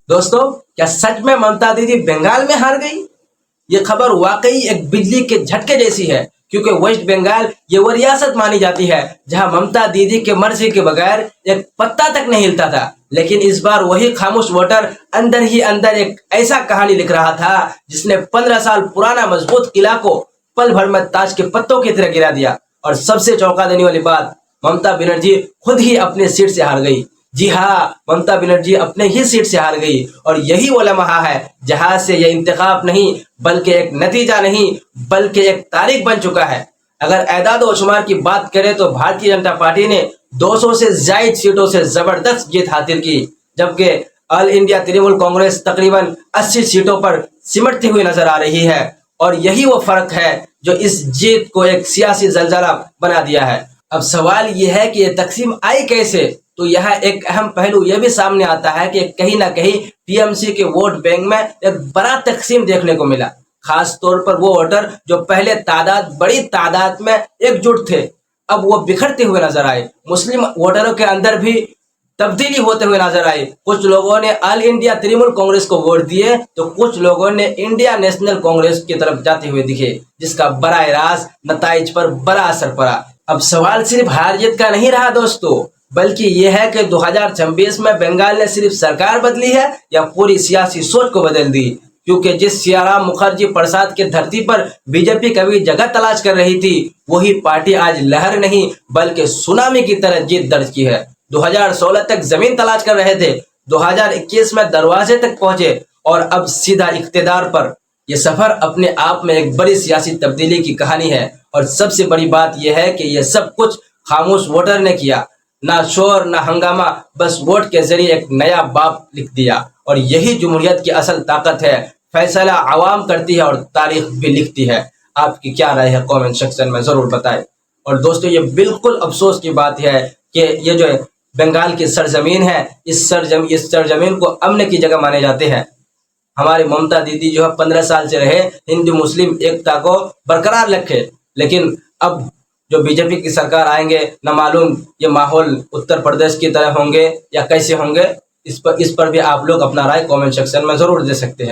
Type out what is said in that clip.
दोस्तों, क्या सच में ममता दीदी बंगाल में हार गई? ये खबर वाकई एक बिजली के झटके जैसी है, क्योंकि वेस्ट बंगाल ये वो रियासत मानी जाती है जहां ममता दीदी के मर्जी के बगैर एक पत्ता तक नहीं हिलता था। लेकिन इस बार वही खामोश वोटर अंदर ही अंदर एक ऐसा कहानी लिख रहा था जिसने 15 साल पुराना मजबूत किला को पल भर में ताश के पत्तों की तरह गिरा दिया। और सबसे चौंका देने वाली बात, ममता बनर्जी खुद ही अपने सीट से हार गई। जी हाँ, ममता बनर्जी अपने ही सीट से हार गई। और यही वो लम्हा है जहां से यह इंतखाब नहीं बल्कि एक नतीजा नहीं बल्कि एक तारीख बन चुका है। अगर एदाद व शुमार की बात करें तो भारतीय जनता पार्टी ने 200 से ज्यादा सीटों से जबरदस्त जीत हासिल की, जबकि ऑल इंडिया तृणमूल कांग्रेस तकरीबन 80 सीटों पर सिमटती हुई नजर आ रही है। और यही वो फर्क है जो इस जीत को एक सियासी जलजला बना दिया है। अब सवाल यह है कि ये तकसीम आई कैसे? तो यहाँ एक अहम पहलू यह भी सामने आता है कि कहीं ना कहीं टीएमसी के वोट बैंक में एक बड़ा तकसीम देखने को मिला। खास तौर पर वो वोटर जो पहले बड़ी तादाद में एकजुट थे, अब वो बिखरते हुए नजर आए। मुस्लिम वोटरों के अंदर भी तब्दीली होते हुए नजर आई। कुछ लोगों ने ऑल इंडिया तृणमूल कांग्रेस को वोट दिए तो कुछ लोगों ने इंडिया नेशनल कांग्रेस की तरफ जाते हुए दिखे, जिसका बराह रास्त नताइज पर बड़ा असर पड़ा। अब सवाल सिर्फ हार जीत का नहीं रहा दोस्तों, बल्कि यह है कि 2026 में बंगाल ने सिर्फ सरकार बदली है या पूरी सियासी सोच को बदल दी। क्योंकि जिस सियाराम मुखर्जी प्रसाद के धरती पर बीजेपी कभी जगह तलाश कर रही थी, वही पार्टी आज लहर नहीं बल्कि सुनामी की तरह जीत दर्ज की है। 2016 तक जमीन तलाश कर रहे थे, 2021 में दरवाजे तक पहुंचे और अब सीधा इख्तिदार पर। यह सफर अपने आप में एक बड़ी सियासी तब्दीली की कहानी है। और सबसे बड़ी बात यह है कि यह सब कुछ खामोश वोटर ने किया। ना शोर ना हंगामा, बस वोट के जरिए एक नया बाप लिख दिया। और यही जमहूरियत की असल ताकत है। फैसला आवाम करती है और तारीख भी लिखती है। आपकी क्या राय है कमेंट सेक्शन में जरूर बताएं। और दोस्तों, ये बिल्कुल अफसोस की बात है कि ये जो बंगाल की सरजमीन है, इस सरजमीन को अमन की जगह माने जाते हैं। हमारी ममता दीदी जो है 15 साल से रहे हिंदू मुस्लिम एकता को बरकरार रखे, लेकिन अब जो बीजेपी की सरकार आएंगे न मालूम ये माहौल उत्तर प्रदेश की तरह होंगे या कैसे होंगे। इस पर भी आप लोग अपना राय कमेंट सेक्शन में जरूर दे सकते हैं।